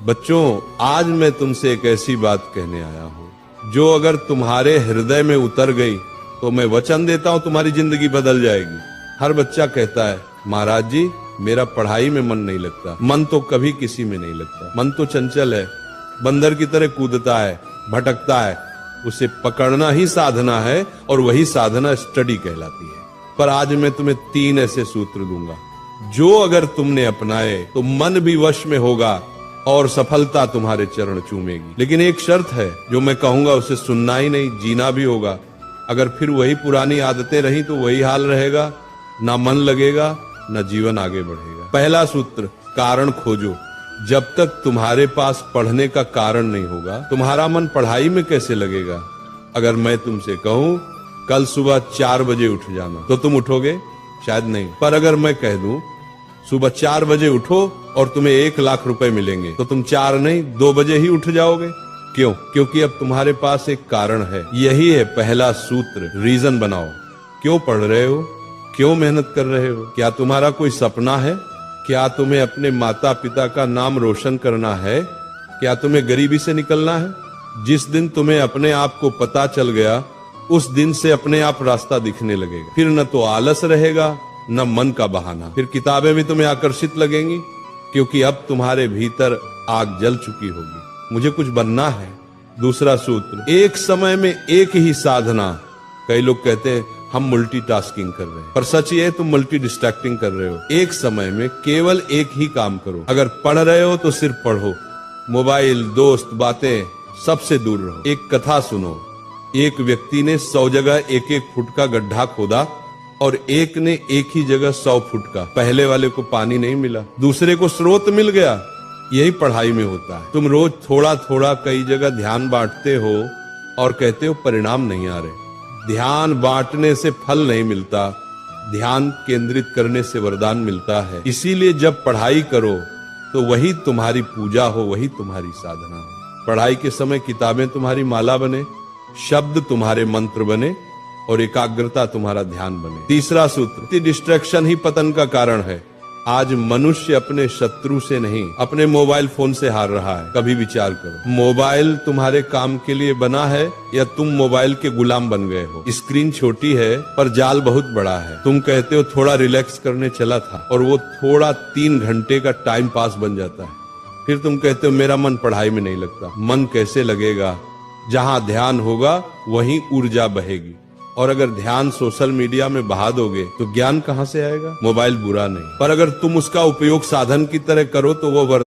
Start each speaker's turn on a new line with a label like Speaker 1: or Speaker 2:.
Speaker 1: बच्चों, आज मैं तुमसे एक ऐसी बात कहने आया हूँ जो अगर तुम्हारे हृदय में उतर गई तो मैं वचन देता हूँ तुम्हारी जिंदगी बदल जाएगी। हर बच्चा कहता है, महाराज जी मेरा पढ़ाई में मन नहीं लगता। मन तो कभी किसी में नहीं लगता। मन तो चंचल है, बंदर की तरह कूदता है, भटकता है। उसे पकड़ना ही साधना है और वही साधना स्टडी कहलाती है। पर आज मैं तुम्हें 3 ऐसे सूत्र दूंगा जो अगर तुमने अपनाए तो मन भी वश में होगा और सफलता तुम्हारे चरण चूमेगी। लेकिन एक शर्त है, जो मैं कहूंगा उसे सुनना ही नहीं, जीना भी होगा। अगर फिर वही पुरानी आदतें रही तो वही हाल रहेगा, ना मन लगेगा ना जीवन आगे बढ़ेगा। पहला सूत्र, कारण खोजो। जब तक तुम्हारे पास पढ़ने का कारण नहीं होगा, तुम्हारा मन पढ़ाई में कैसे लगेगा। अगर मैं तुमसे कहूं कल सुबह 4 बजे उठ जाना, तो तुम उठोगे? शायद नहीं। पर अगर मैं कह दूं सुबह 4 बजे उठो और तुम्हें 1 लाख रुपए मिलेंगे, तो तुम 4 नहीं 2 बजे ही उठ जाओगे। क्यों? क्योंकि अब तुम्हारे पास एक कारण है। यही है पहला सूत्र, रीजन बनाओ। क्यों पढ़ रहे हो? क्यों मेहनत कर रहे हो? क्या तुम्हारा कोई सपना है? क्या तुम्हें अपने माता पिता का नाम रोशन करना है? क्या तुम्हें गरीबी से निकलना है? जिस दिन तुम्हें अपने आप को पता चल गया, उस दिन से अपने आप रास्ता दिखने लगेगा। फिर न तो आलस रहेगा न मन का बहाना। फिर किताबें भी तुम्हें आकर्षित लगेंगी, क्योंकि अब तुम्हारे भीतर आग जल चुकी होगी। मुझे कुछ बनना है। दूसरा सूत्र, एक समय में एक ही साधना। कई लोग कहते हैं हम मल्टीटास्किंग कर रहे हैं, पर सच ये है तुम मल्टी डिस्ट्रैक्टिंग कर रहे हो। एक समय में केवल एक ही काम करो। अगर पढ़ रहे हो तो सिर्फ पढ़ो, मोबाइल, दोस्त, बातें सबसे दूर रहो। एक कथा सुनो। एक व्यक्ति ने 100 जगह 1-1 फुट का गड्ढा खोदा और एक ने एक ही जगह 100 फुट का। पहले वाले को पानी नहीं मिला, दूसरे को स्रोत मिल गया। यही पढ़ाई में होता है। तुम रोज थोड़ा थोड़ा कई जगह ध्यान बांटते हो और कहते हो परिणाम नहीं आ रहे। ध्यान बांटने से फल नहीं मिलता, ध्यान केंद्रित करने से वरदान मिलता है। इसीलिए जब पढ़ाई करो तो वही तुम्हारी पूजा हो, वही तुम्हारी साधना हो। पढ़ाई के समय किताबें तुम्हारी माला बने, शब्द तुम्हारे मंत्र बने और एकाग्रता तुम्हारा ध्यान बने। तीसरा सूत्र, डिस्ट्रैक्शन ही पतन का कारण है। आज मनुष्य अपने शत्रु से नहीं, अपने मोबाइल फोन से हार रहा है। कभी विचार करो, मोबाइल तुम्हारे काम के लिए बना है या तुम मोबाइल के गुलाम बन गए हो। स्क्रीन छोटी है पर जाल बहुत बड़ा है। तुम कहते हो थोड़ा रिलैक्स करने चला था और वो थोड़ा 3 घंटे का टाइम पास बन जाता है। फिर तुम कहते हो मेरा मन पढ़ाई में नहीं लगता। मन कैसे लगेगा? जहां ध्यान होगा वहीं ऊर्जा बहेगी। और अगर ध्यान सोशल मीडिया में बहा दोगे तो ज्ञान कहां से आएगा? मोबाइल बुरा नहीं, पर अगर तुम उसका उपयोग साधन की तरह करो तो वो